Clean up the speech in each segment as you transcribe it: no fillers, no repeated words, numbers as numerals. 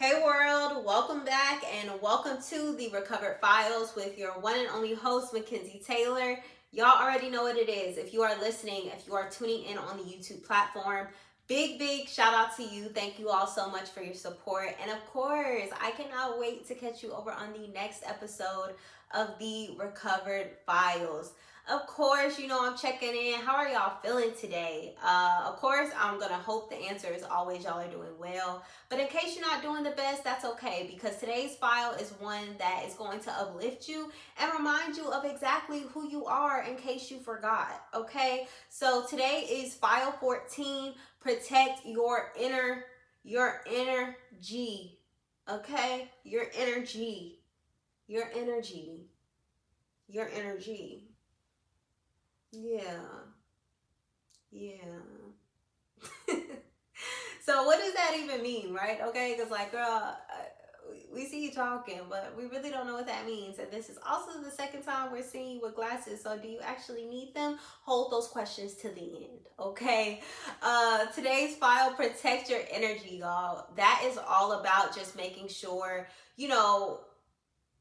Hey world, welcome back and welcome to the Recovered Files with your one and only host, Mackenzie Taylor. Y'all already know what it is. If you are listening, if you are tuning in on the YouTube platform, big shout out to you. Thank you all so much for your support. And of course, I cannot wait to catch you over on the next episode of the Recovered Files. Of course, I'm checking in. How are y'all feeling today? Of course, I'm going to hope the answer is always y'all are doing well. But in case you're not doing the best, that's okay, because today's file is one that is going to uplift you and remind you of exactly who you are in case you forgot, okay? So today is file 14, protect your inner G, okay? Your energy, your energy, your energy. Yeah, yeah. So what does that even mean, right? Okay, because like, girl, we see you talking, but we really don't know what that means. And this is also the second time we're seeing you with glasses. So do you actually need them? Hold those questions to the end, okay? Today's file, protect your energy, y'all. That is all about just making sure, you know,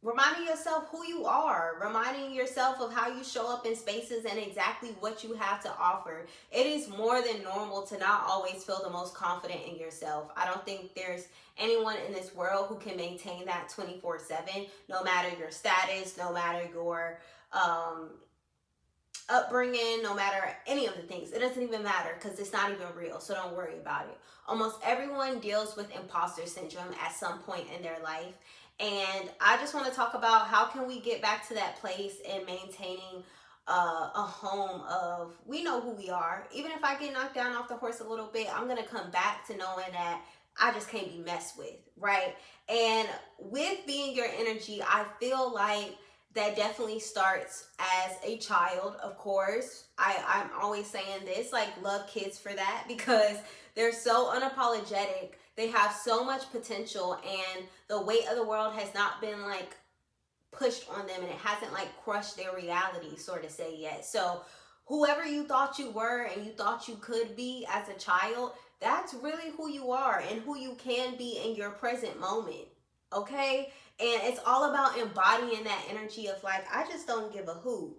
reminding yourself who you are, reminding yourself of how you show up in spaces and exactly what you have to offer. It is more than normal to not always feel the most confident in yourself. I don't think there's anyone in this world who can maintain that 24/7, no matter your status, no matter your upbringing, no matter any of the things. It doesn't even matter because it's not even real, so don't worry about it. Almost everyone deals with imposter syndrome at some point in their life. And I just want to talk about how can we get back to that place in maintaining a home of we know who we are. Even if I get knocked down off the horse a little bit, I'm going to come back to knowing that I just can't be messed with, right? And with being your energy, I feel like that definitely starts as a child, of course. I'm always saying this, like, love kids for that because they're so unapologetic. They have so much potential, and the weight of the world has not been like pushed on them, and it hasn't like crushed their reality, sort of say, yet. So whoever you thought you were and you thought you could be as a child, that's really who you are and who you can be in your present moment, okay? And it's all about embodying that energy of like, I just don't give a who,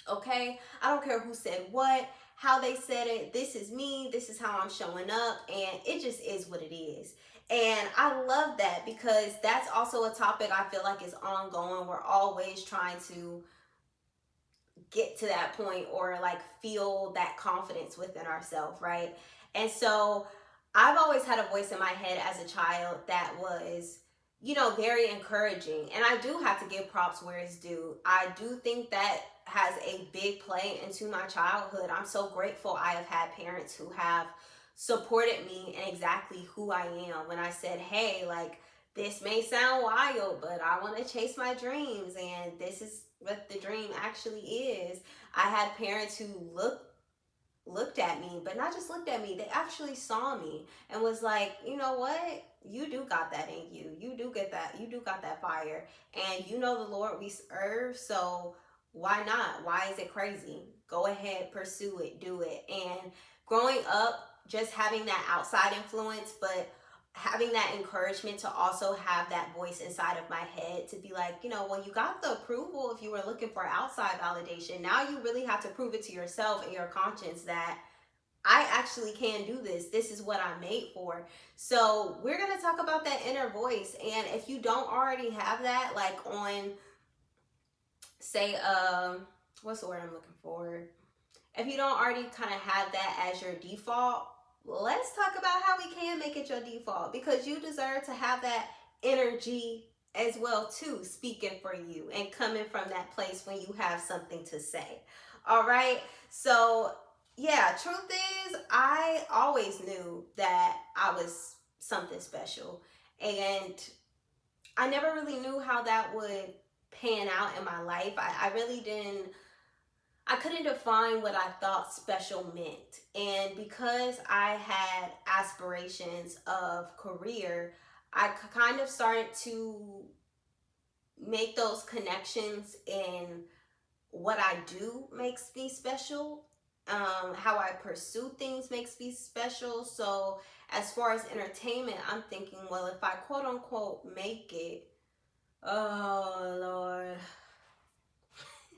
okay? I don't care who said what, how they said it. This is me. This is how I'm showing up. And it just is what it is. And I love that because that's also a topic I feel like is ongoing. We're always trying to get to that point or like feel that confidence within ourselves, right? And so I've always had a voice in my head as a child that was, very encouraging. And I do have to give props where it's due. I do think that has a big play into my childhood. I'm so grateful I have had parents who have supported me in exactly who I am. When I said, hey, like, this may sound wild, but I want to chase my dreams, and this is what the dream actually is. I had parents who looked at me, but not just looked at me, they actually saw me and was like, you know what? You do got that in you. You do get that. You do got that fire. And you know the Lord we serve, so why not? Why is it crazy? Go ahead, pursue it, do it. And growing up, just having that outside influence, but having that encouragement to also have that voice inside of my head to be like, well, you got the approval if you were looking for outside validation. Now you really have to prove it to yourself and your conscience that I actually can do this. This is what I'm made for. So we're going to talk about that inner voice. And if you don't already have that, like on, say, what's the word I'm looking for? If you don't already kind of have that as your default, let's talk about how we can make it your default, because you deserve to have that energy as well too, speaking for you and coming from that place when you have something to say. All right. So yeah, truth is, I always knew that I was something special, and I never really knew how that would pan out in my life. I really didn't, I couldn't define what I thought special meant. And because I had aspirations of career, I kind of started to make those connections in what I do makes me special. How I pursue things makes me special. So as far as entertainment, I'm thinking, well, if I quote unquote make it, oh Lord,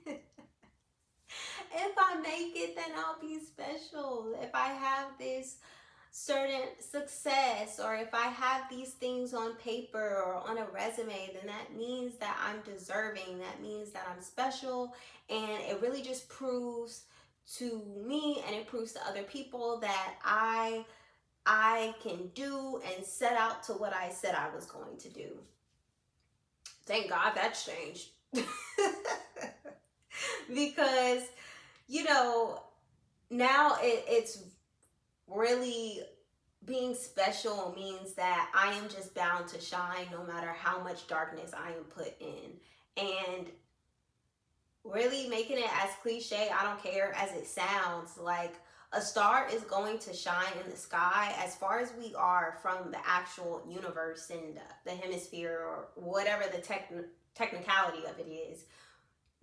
if I make it, then I'll be special. If I have this certain success, or if I have these things on paper or on a resume, then that means that I'm deserving. That means that I'm special. And it really just proves to me, and it proves to other people that I can do and set out to what I said I was going to do. Thank God that's changed. Because, you know, now it's really, being special means that I am just bound to shine no matter how much darkness I am put in. And really making it as cliche, I don't care, as it sounds, like a star is going to shine in the sky as far as we are from the actual universe and the hemisphere, or whatever the technicality of it is.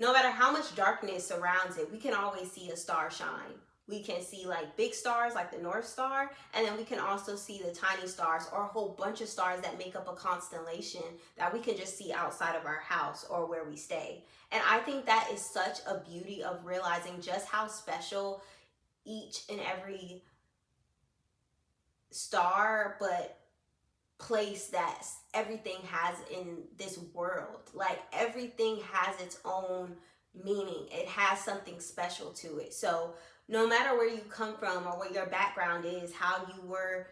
No matter how much darkness surrounds it, we can always see a star shine. We can see like big stars like the North Star, and then we can also see the tiny stars, or a whole bunch of stars that make up a constellation that we can just see outside of our house or where we stay. And I think that is such a beauty of realizing just how special each and every star, but place that everything has in this world. Like everything has its own meaning. It has something special to it. So no matter where you come from or what your background is, how you were,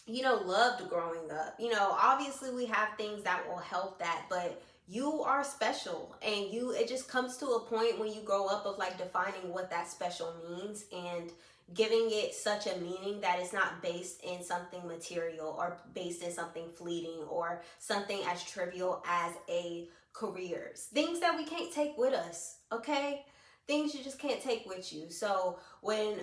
loved growing up, obviously we have things that will help that, but you are special. And it just comes to a point when you grow up of like defining what that special means, and giving it such a meaning that it's not based in something material, or based in something fleeting, or something as trivial as a career. Things that we can't take with us, okay? Things you just can't take with you. So when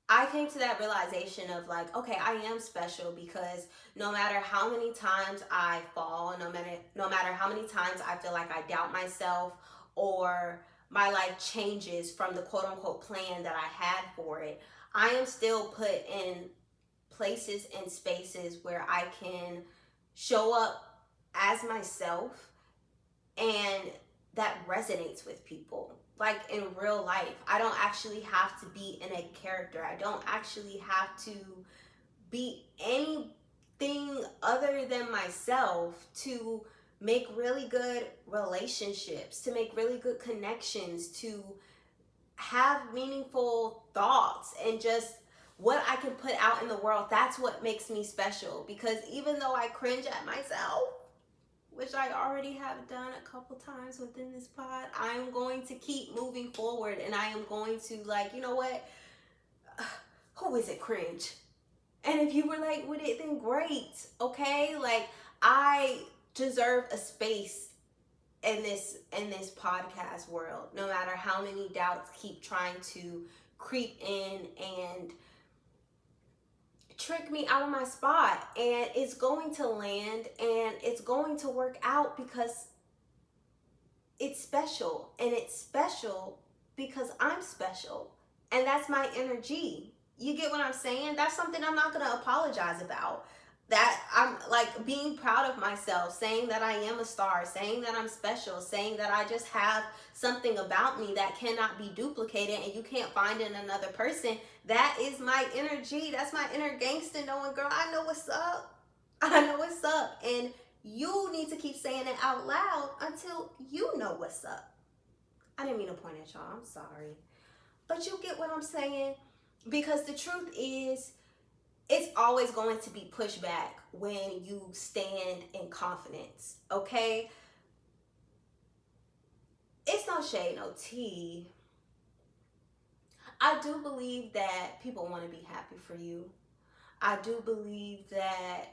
I came to that realization of like, okay, I am special, because no matter how many times I fall, no matter how many times I feel like I doubt myself, or my life changes from the quote unquote plan that I had for it, I am still put in places and spaces where I can show up as myself, and that resonates with people. Like in real life, I don't actually have to be in a character. I don't actually have to be anything other than myself to make really good relationships, to make really good connections, to have meaningful thoughts, and just what I can put out in the world. That's what makes me special. Because even though I cringe at myself, which I already have done a couple times within this pod, I'm going to keep moving forward, and I am going to, like, you know what? Who is it cringe? And if you relate with it, then great, okay? Like, I deserve a space in this podcast world, no matter how many doubts keep trying to creep in and trick me out of my spot. And it's going to land, and it's going to work out, because it's special. And it's special because I'm special, and that's my energy. You get what I'm saying? That's something I'm not going to apologize about. That I'm like being proud of myself, saying that I am a star, saying that I'm special, saying that I just have something about me that cannot be duplicated and you can't find in another person. That is my energy. That's my inner gangster knowing, girl, I know what's up. I know what's up. And you need to keep saying it out loud until you know what's up. I didn't mean to point at y'all. I'm sorry. But you get what I'm saying? Because the truth is, it's always going to be pushback when you stand in confidence, okay? It's no shade, no tea. I do believe that people want to be happy for you. I do believe that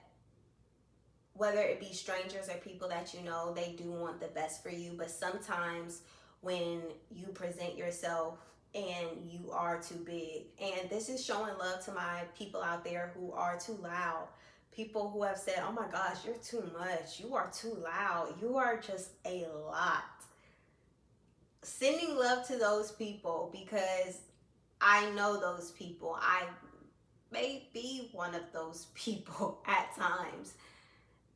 whether it be strangers or people that you know, they do want the best for you. But sometimes when you present yourself and you are too big, and this is showing love to my people out there who are too loud, people who have said, oh my gosh, you're too much, you are too loud, you are just a lot. sending love to those people, because I know those people. I may be one of those people at times.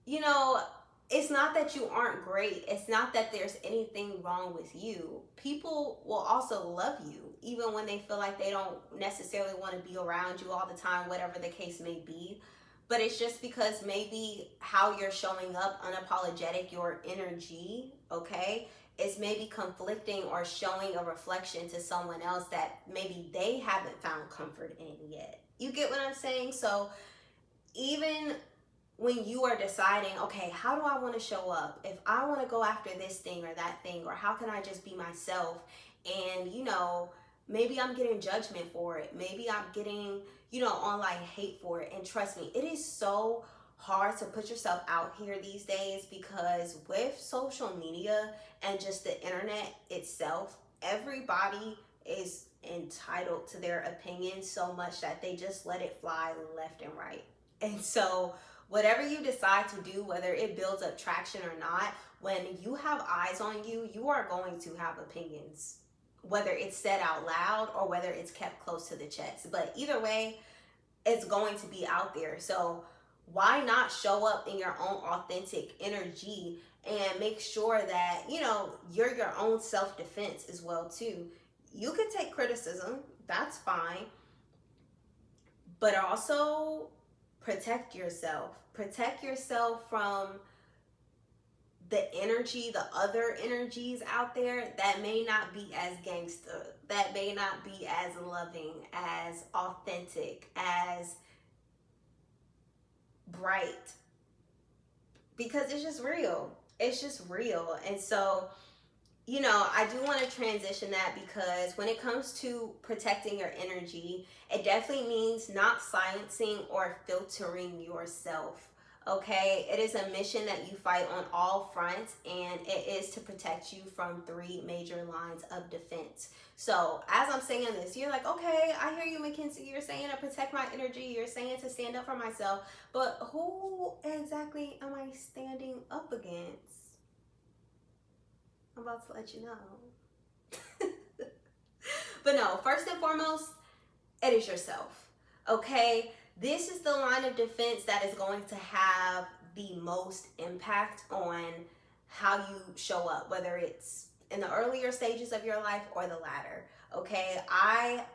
You know, it's not that you aren't great. It's not that there's anything wrong with you. People will also love you, even when they feel like they don't necessarily want to be around you all the time, whatever the case may be. But it's just because maybe how you're showing up, unapologetic, your energy, okay, is maybe conflicting or showing a reflection to someone else that maybe they haven't found comfort in yet. You get what I'm saying? So even when you are deciding, okay, how do I want to show up? If I want to go after this thing or that thing, or how can I just be myself? And, maybe I'm getting judgment for it. Maybe I'm getting, online hate for it. And trust me, it is so hard to put yourself out here these days, because with social media and just the internet itself, everybody is entitled to their opinion so much that they just let it fly left and right. And so whatever you decide to do, whether it builds up traction or not, when you have eyes on you, you are going to have opinions, whether it's said out loud or whether it's kept close to the chest. But either way, it's going to be out there. So why not show up in your own authentic energy and make sure that, you're your own self-defense as well too. You can take criticism, that's fine, but also protect yourself. Protect yourself from the energy, the other energies out there that may not be as gangster, that may not be as loving, as authentic, as bright, because it's just real. It's just real. And so, I do want to transition that, because when it comes to protecting your energy, it definitely means not silencing or filtering yourself. Okay, it is a mission that you fight on all fronts, and it is to protect you from 3 major lines of defense. So as I'm saying this, you're like, okay, I hear you, Mackenzie. You're saying to protect my energy. You're saying to stand up for myself. But who exactly am I standing up against? I'm about to let you know. But no, first and foremost, it is yourself. Okay? This is the line of defense that is going to have the most impact on how you show up, whether it's in the earlier stages of your life or the latter. Okay? I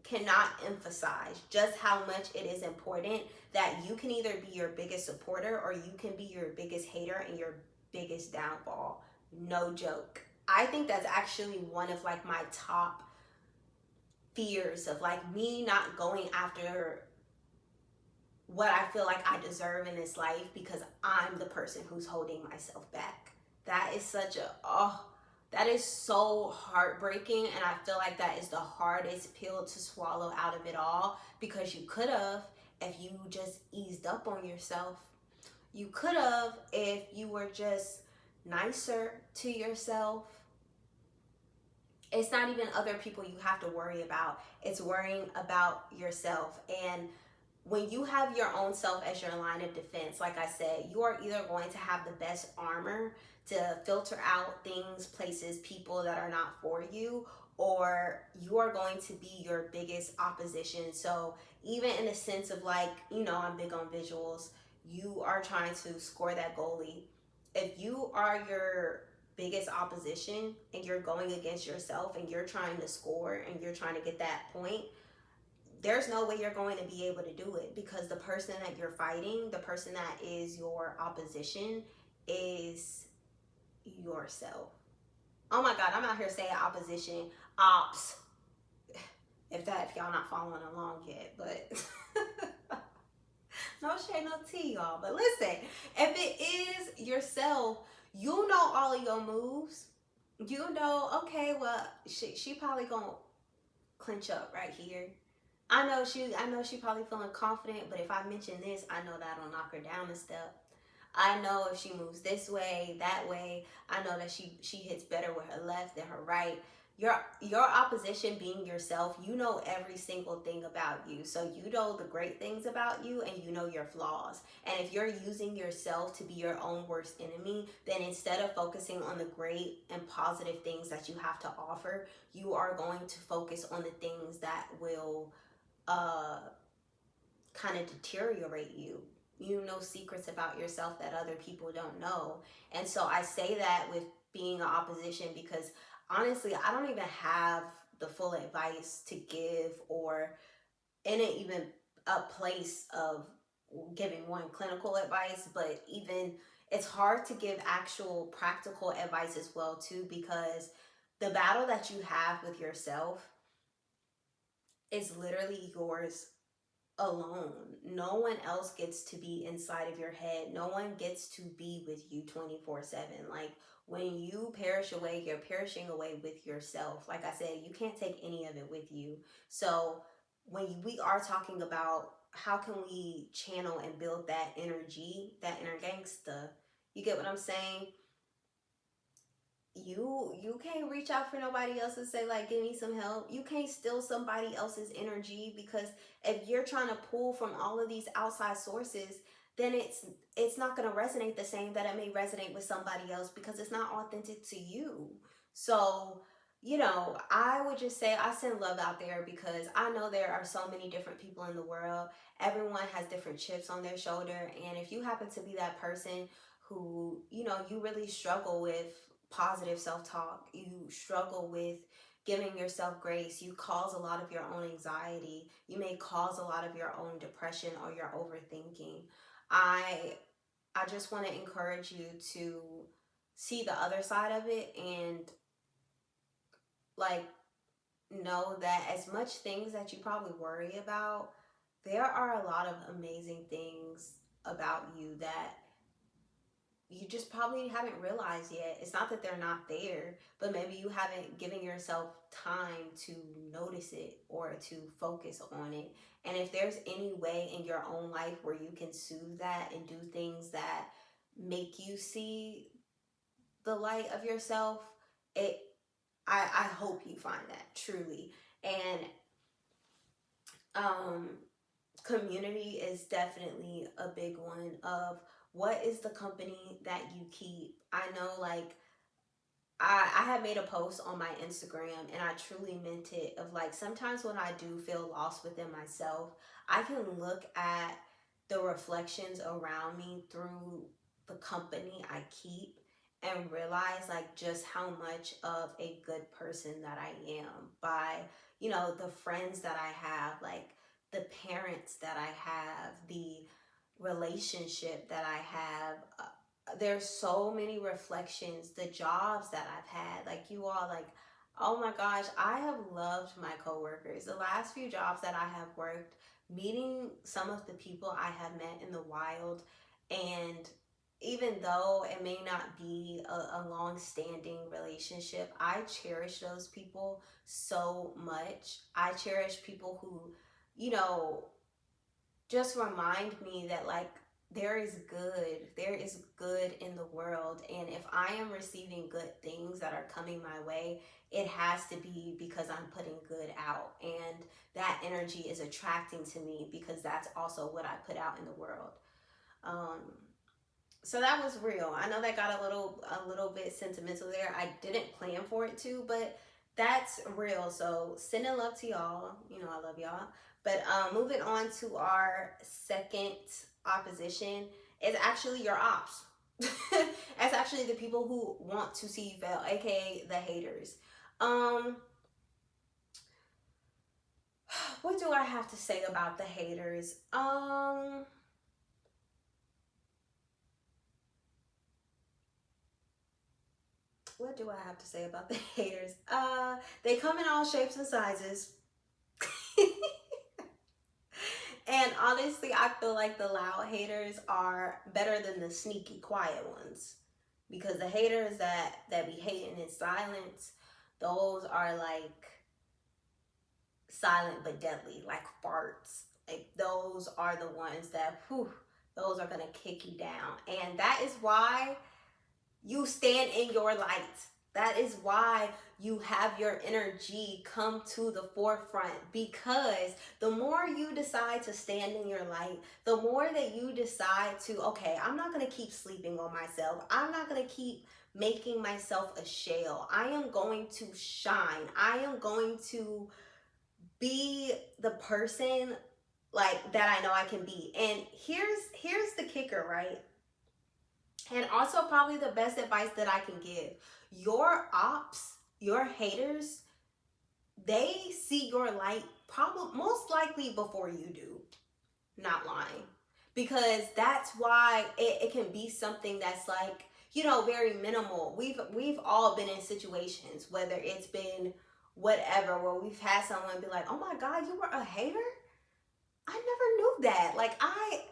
cannot emphasize just how much it is important that you can either be your biggest supporter or you can be your biggest hater and your biggest downfall. No joke. I think that's actually one of like my top fears of like me not going after what I feel like I deserve in this life, because I'm the person who's holding myself back. That is that is so heartbreaking, and I feel like that is the hardest pill to swallow out of it all, because you could have if you just eased up on yourself. You could have if you were just nicer to yourself. It's not even other people you have to worry about. It's worrying about yourself. And when you have your own self as your line of defense, like I said, you are either going to have the best armor to filter out things, places, people that are not for you, or you are going to be your biggest opposition. So even in the sense of like, I'm big on visuals, you are trying to score that goalie. If you are your biggest opposition and you're going against yourself and you're trying to score and you're trying to get that point, there's no way you're going to be able to do it, because the person that you're fighting, the person that is your opposition, is yourself. Oh my God, I'm out here saying opposition, ops. If y'all not following along yet, but no shade, no tea, y'all. But listen, if it is yourself, you know all of your moves. You know, okay, well, she probably gonna clinch up right here. I know she probably feeling confident, but if I mention this, I know that'll knock her down a step. I know if she moves this way, that way, I know that she hits better with her left than her right. your opposition being yourself, you know every single thing about you. So you know the great things about you and you know your flaws. And if you're using yourself to be your own worst enemy, then instead of focusing on the great and positive things that you have to offer, you are going to focus on the things that will uh kind of deteriorate you. You know secrets about yourself that other people don't know. And so I say that with being an opposition because honestly, I don't even have the full advice to give or in it even a place of giving one clinical advice, but even it's hard to give actual practical advice as well too because the battle that you have with yourself is literally yours alone. No one else gets to be inside of your head. No one gets to be with you 24/7. Like when you perish away, you're perishing away with yourself. Like I said, you can't take any of it with you. So when we are talking about how can we channel and build that energy, that inner gangsta, you get what I'm saying? You can't reach out for nobody else and say like give me some help. You can't steal somebody else's energy because if you're trying to pull from all of these outside sources, then it's not going to resonate the same that it may resonate with somebody else because it's not authentic to you. So I would just say I send love out there because I know there are so many different people in the world. Everyone has different chips on their shoulder, and if you happen to be that person who you really struggle with positive self-talk, you struggle with giving yourself grace, you cause a lot of your own anxiety, you may cause a lot of your own depression or your overthinking, i I just want to encourage you to see the other side of it and like know that as much things that you probably worry about, there are a lot of amazing things about you that you just probably haven't realized yet. It's not that they're not there, but maybe you haven't given yourself time to notice it or to focus on it. And if there's any way in your own life where you can soothe that and do things that make you see the light of yourself, it I hope you find that truly. And um community is definitely a big one of what is the company that you keep. I know like I had made a post on my Instagram and I truly meant it of like sometimes when I do feel lost within myself, I can look at the reflections around me through the company I keep and realize like just how much of a good person that I am by, the friends that I have, like the parents that I have, the relationship that I have. There's so many reflections, the jobs that I've had, like you all, like, oh my gosh, I have loved my coworkers. The last few jobs that I have worked, meeting some of the people I have met in the wild, and even though it may not be a long-standing relationship, I cherish those people so much. I cherish people who, you know, just remind me that like there is good in the world, and if I am receiving good things that are coming my way, it has to be because I'm putting good out, and that energy is attracting to me because that's also what I put out in the world. um so that was real. I know that got a little bit sentimental there. I didn't plan for it to, but that's real. So sending love to y'all. I love y'all. But moving on to our second opposition is actually your ops. It's actually the people who want to see you fail, aka the haters. Um, what do I have to say about the haters? What do I have to say about the haters? They come in all shapes and sizes. And honestly, I feel like the loud haters are better than the sneaky quiet ones. Because the haters that be hating in silence, those are like silent but deadly, like farts. Like those are the ones that, whew, those are gonna kick you down. And that is why you stand in your light. That is why you have your energy come to the forefront, because the more you decide to stand in your light, the more that you decide to, okay, I'm not going to keep sleeping on myself. I'm not going to keep making myself a shell. I am going to shine. I am going to be the person like that I know I can be. And here's the kicker, right? And also probably the best advice that I can give. Your ops, your haters, they see your light probably most likely before you do. Not lying. Because that's why it can be something that's like, very minimal. We've all been in situations, whether it's been whatever, where we've had someone be like, oh my God, you were a hater? I never knew that. Like, I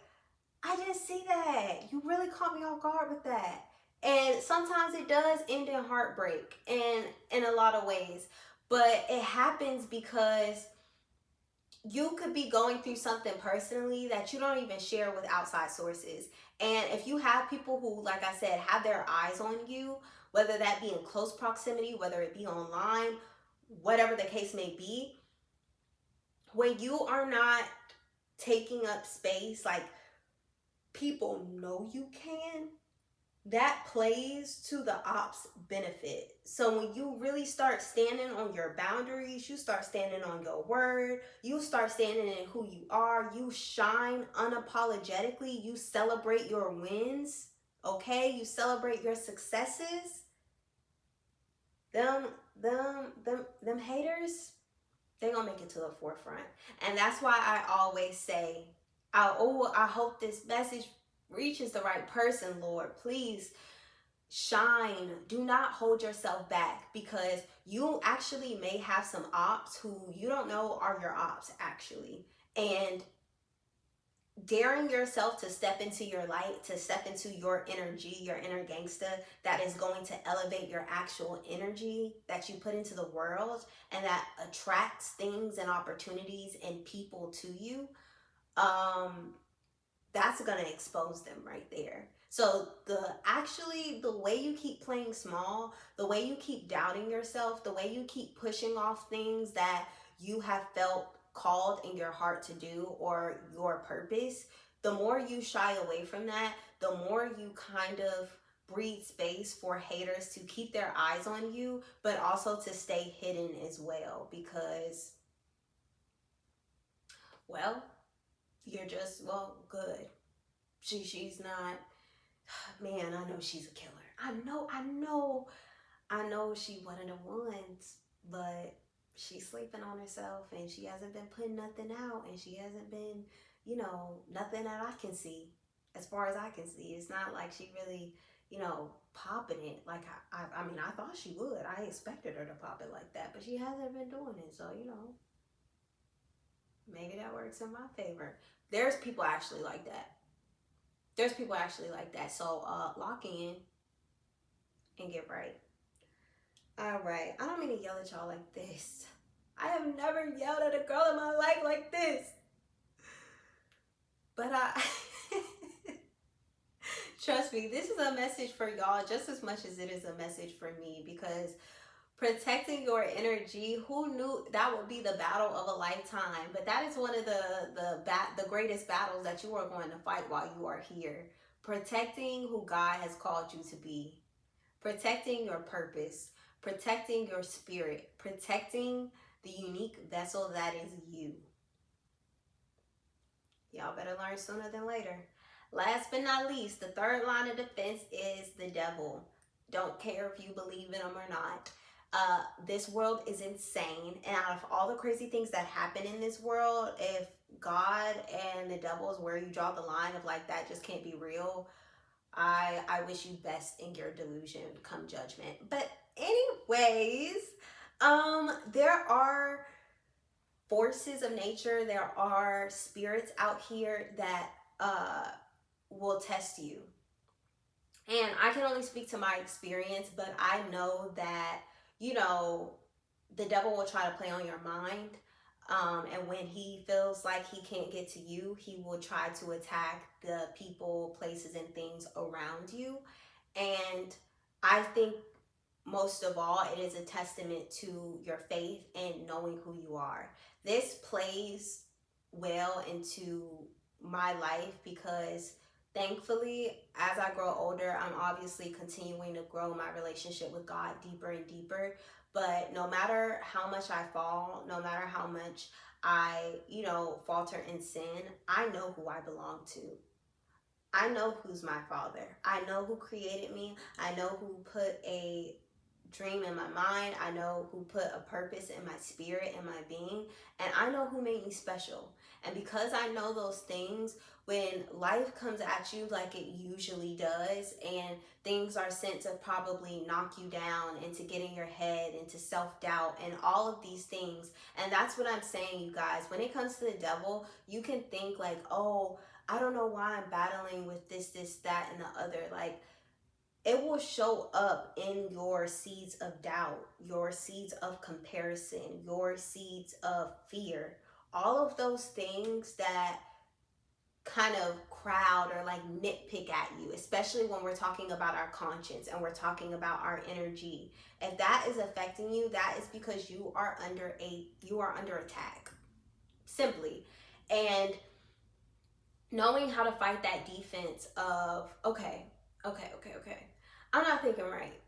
didn't see that. You really caught me off guard with that. And sometimes it does end in heartbreak and in a lot of ways. But it happens because you could be going through something personally that you don't even share with outside sources. And if you have people who, like I said, have their eyes on you, whether that be in close proximity, whether it be online, whatever the case may be, when you are not taking up space, like, people know you can, that plays to the ops benefit. So when you really start standing on your boundaries, you start standing on your word, you start standing in who you are, you shine unapologetically, you celebrate your wins, okay? You celebrate your successes. Them haters, they gonna make it to the forefront. And that's why I always say, I hope this message reaches the right person, Lord. Please shine. Do not hold yourself back, because you actually may have some ops who you don't know are your ops, actually. And daring yourself to step into your light, to step into your energy, your inner gangsta, that is going to elevate your actual energy that you put into the world, and that attracts things and opportunities and people to you, that's going to expose them right there. So the way you keep playing small, the way you keep doubting yourself, the way you keep pushing off things that you have felt called in your heart to do, or your purpose, the more you shy away from that, the more you kind of breathe space for haters to keep their eyes on you, but also to stay hidden as well, because, well, you're just, well, good. She's not, man, I know she's a killer. I know she one of the ones, but she's sleeping on herself, and she hasn't been putting nothing out, and she hasn't been, nothing that I can see. As far as I can see, it's not like she really, popping it like I mean, I thought she would. I expected her to pop it like that, but she hasn't been doing it. So, maybe that works in my favor. There's people actually like that. So lock in and get right. All right. I don't mean to yell at y'all like this. I have never yelled at a girl in my life like this. But trust me, this is a message for y'all just as much as it is a message for me, because protecting your energy, who knew that would be the battle of a lifetime? But that is one of the greatest battles that you are going to fight while you are here. Protecting who God has called you to be. Protecting your purpose. Protecting your spirit. Protecting the unique vessel that is you. Y'all better learn sooner than later. Last but not least, the third line of defense is the devil. Don't care if you believe in him or not. This world is insane, and out of all the crazy things that happen in this world, if God and the devil is where you draw the line of like, that just can't be real, I wish you best in your delusion come judgment. But anyways, there are forces of nature, there are spirits out here that will test you. And I can only speak to my experience, but I know that, the devil will try to play on your mind. And when he feels like he can't get to you, he will try to attack the people, places, and things around you. And I think most of all, it is a testament to your faith and knowing who you are. This plays well into my life because thankfully, as I grow older, I'm obviously continuing to grow my relationship with God deeper and deeper. But no matter how much I fall, no matter how much I, falter in sin, I know who I belong to. I know who's my father. I know who created me. I know who put a dream in my mind. I know who put a purpose in my spirit and my being. And I know who made me special. And because I know those things, when life comes at you like it usually does, and things are sent to probably knock you down and to get in your head and to self-doubt and all of these things. And that's what I'm saying, you guys. When it comes to the devil, you can think like, oh, I don't know why I'm battling with this, that, and the other. Like, it will show up in your seeds of doubt, your seeds of comparison, your seeds of fear. All of those things that kind of crowd or like nitpick at you, especially when we're talking about our conscience and we're talking about our energy. If that is affecting you, that is because you are under attack. Simply. And knowing how to fight that defense of okay, I'm not thinking right.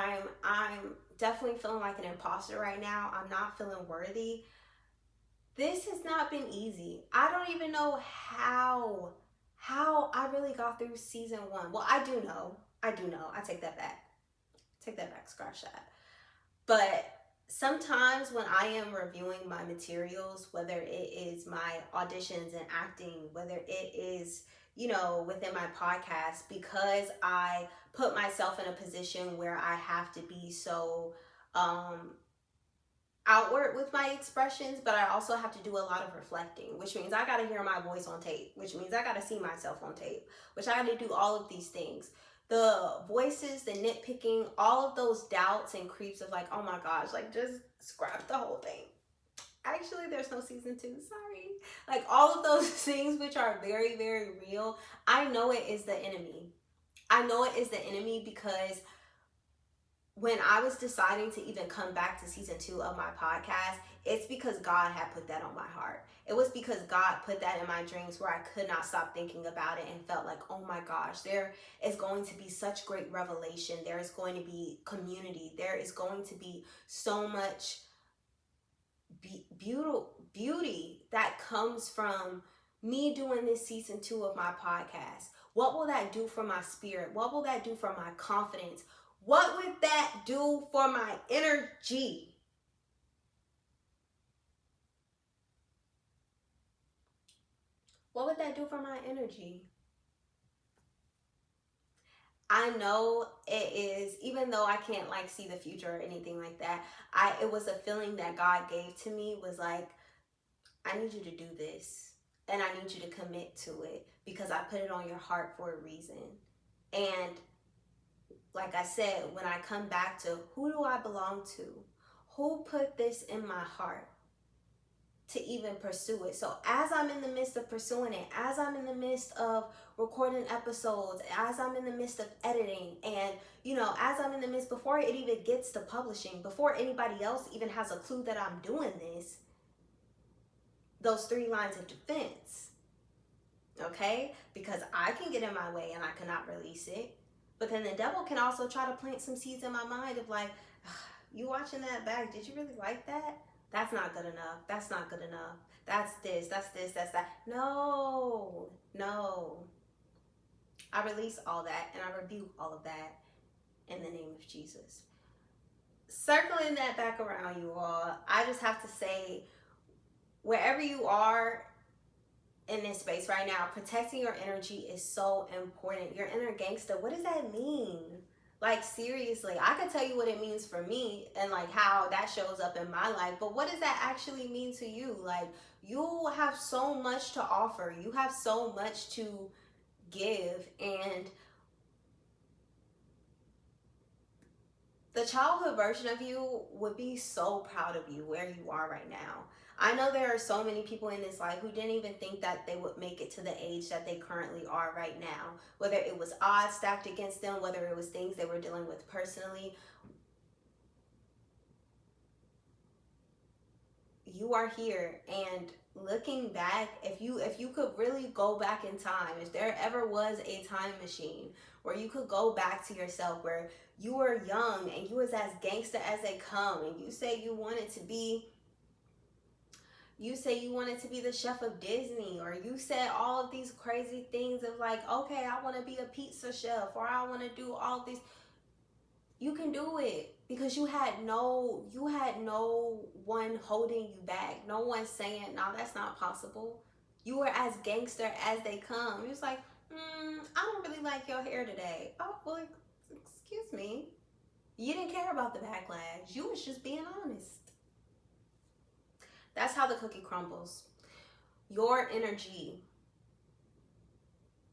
I'm definitely feeling like an imposter right now. I'm not feeling worthy. This has not been easy. I don't even know how I really got through season 1. Well, I do know. I take that back. Scratch that. But sometimes when I am reviewing my materials, whether it is my auditions and acting, whether it is, within my podcast, because I put myself in a position where I have to be so outward with my expressions, but I also have to do a lot of reflecting, which means I got to hear my voice on tape, which means I got to see myself on tape, which I got to do all of these things. The voices, the nitpicking, all of those doubts and creeps of like, oh my gosh, like just scrap the whole thing. Actually, there's no season 2, sorry. Like all of those things which are very, very real, I know it is the enemy. I know it is the enemy because when I was deciding to even come back to season 2 of my podcast, it's because God had put that on my heart. It was because God put that in my dreams where I could not stop thinking about it and felt like, oh my gosh, there is going to be such great revelation. There is going to be community. There is going to be so much beauty that comes from me doing this season 2 of my podcast. What will that do for my spirit? What will that do for my confidence? What would that do for my energy? What would that do for my energy? I know it is, even though I can't like see the future or anything like that, it was a feeling that God gave to me, was like, I need you to do this and I need you to commit to it because I put it on your heart for a reason. And like I said, when I come back to who do I belong to? Who put this in my heart to even pursue it? So as I'm in the midst of pursuing it, as I'm in the midst of recording episodes, as I'm in the midst of editing, and as I'm in the midst, before it even gets to publishing, before anybody else even has a clue that I'm doing this, those 3 lines of defense, okay? Because I can get in my way and I cannot release it. But then the devil can also try to plant some seeds in my mind of like, you watching that back, did you really like that? That's not good enough. That's not good enough. That's this, that's that. No. I release all that and I rebuke all of that in the name of Jesus. Circling that back around, you all, I just have to say, wherever you are in this space right now, protecting your energy is so important. Your inner gangster, what does that mean? Like seriously, I could tell you what it means for me and like how that shows up in my life, but what does that actually mean to you? Like, you have so much to offer. You have so much to give, and the childhood version of you would be so proud of you where you are right now. I know there are so many people in this life who didn't even think that they would make it to the age that they currently are right now. Whether it was odds stacked against them, whether it was things they were dealing with personally. You are here, and looking back, if you could really go back in time, if there ever was a time machine where you could go back to yourself, where you were young and you was as gangster as they come, and you say you wanted to be, the chef of Disney, or you said all of these crazy things of like, okay, I want to be a pizza chef, or I want to do all these, you can do it, because you had no one holding you back, no one saying no, that's not possible. You were as gangster as they come. It was like, I don't really like your hair today. Oh, well, excuse me. You didn't care about the backlash. You was just being honest. That's how the cookie crumbles. Your energy,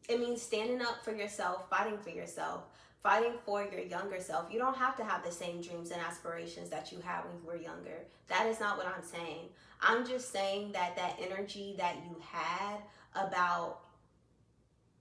it means standing up for yourself, fighting for yourself, fighting for your younger self. You don't have to have the same dreams and aspirations that you had when you were younger. That is not what I'm saying. I'm just saying that that energy that you had about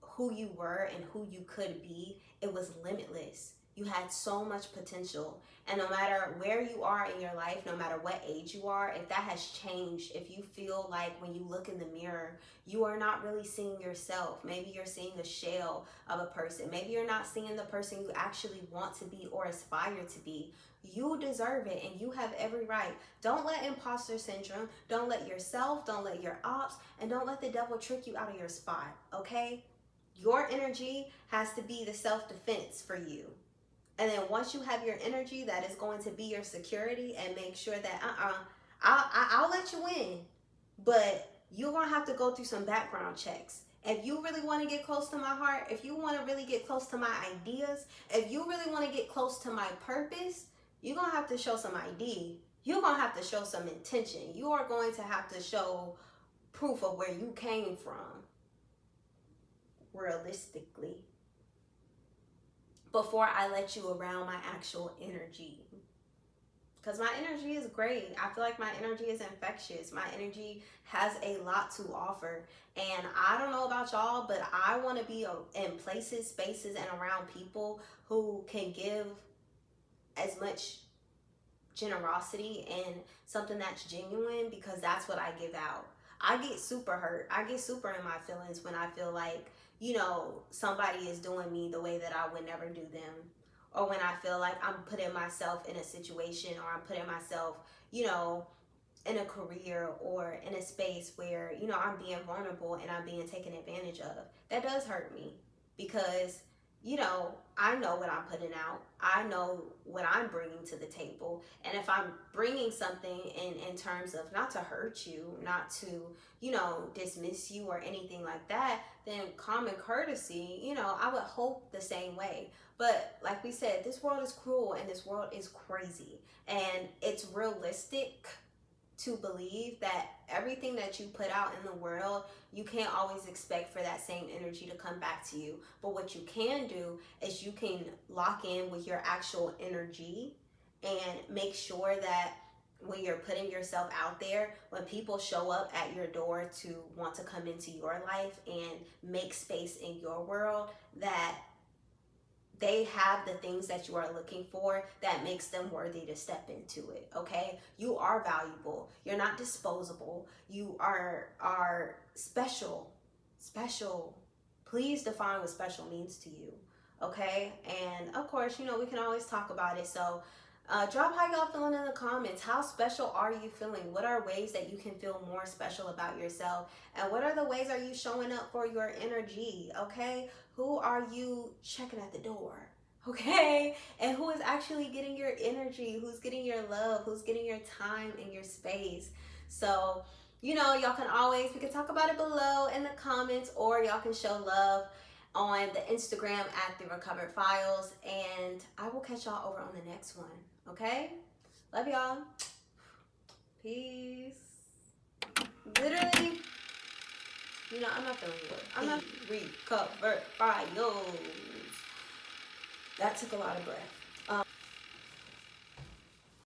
who you were and who you could be, it was limitless. You had so much potential. And no matter where you are in your life, no matter what age you are, if that has changed, if you feel like when you look in the mirror, you are not really seeing yourself. Maybe you're seeing a shell of a person. Maybe you're not seeing the person you actually want to be or aspire to be. You deserve it, and you have every right. Don't let imposter syndrome, don't let yourself, don't let your ops, and don't let the devil trick you out of your spot, okay? Your energy has to be the self-defense for you. And then once you have your energy that is going to be your security, and make sure that I'll let you in, but you're going to have to go through some background checks. If you really want to get close to my heart, if you want to really get close to my ideas, if you really want to get close to my purpose, you're going to have to show some ID. You're going to have to show some intention. You are going to have to show proof of where you came from, realistically, before I let you around my actual energy. Because my energy is great. I feel like my energy is infectious. My energy has a lot to offer. And I don't know about y'all, but I want to be in places, spaces, and around people who can give as much generosity and something that's genuine, because that's what I give out. I get super hurt. I get super in my feelings when I feel like, somebody is doing me the way that I would never do them. Or when I feel like I'm putting myself in a situation, or I'm putting myself, in a career or in a space where, I'm being vulnerable and I'm being taken advantage of. That does hurt me, because, I know what I'm putting out. I know what I'm bringing to the table. And if I'm bringing something in terms of not to hurt you, not to, dismiss you or anything like that, then common courtesy, I would hope the same way. But like we said, this world is cruel and this world is crazy. And it's realistic to believe that everything that you put out in the world, you can't always expect for that same energy to come back to you. But what you can do is you can lock in with your actual energy and make sure that when you're putting yourself out there, when people show up at your door to want to come into your life and make space in your world, that they have the things that you are looking for that makes them worthy to step into it, okay? You are valuable. You're not disposable. You are special. Special. Please define what special means to you, okay? And of course, we can always talk about it. So drop how y'all feeling in the comments. How special are you feeling? What are ways that you can feel more special about yourself? And what are the ways are you showing up for your energy, okay? Who are you checking at the door, okay? And who is actually getting your energy? Who's getting your love? Who's getting your time and your space? So, y'all can always, we can talk about it below in the comments, or y'all can show love on the Instagram at The Recovered Files. And I will catch y'all over on the next one, okay? Love y'all. Peace. Literally, I'm not feeling good. I'm not recovered files. That took a lot of breath.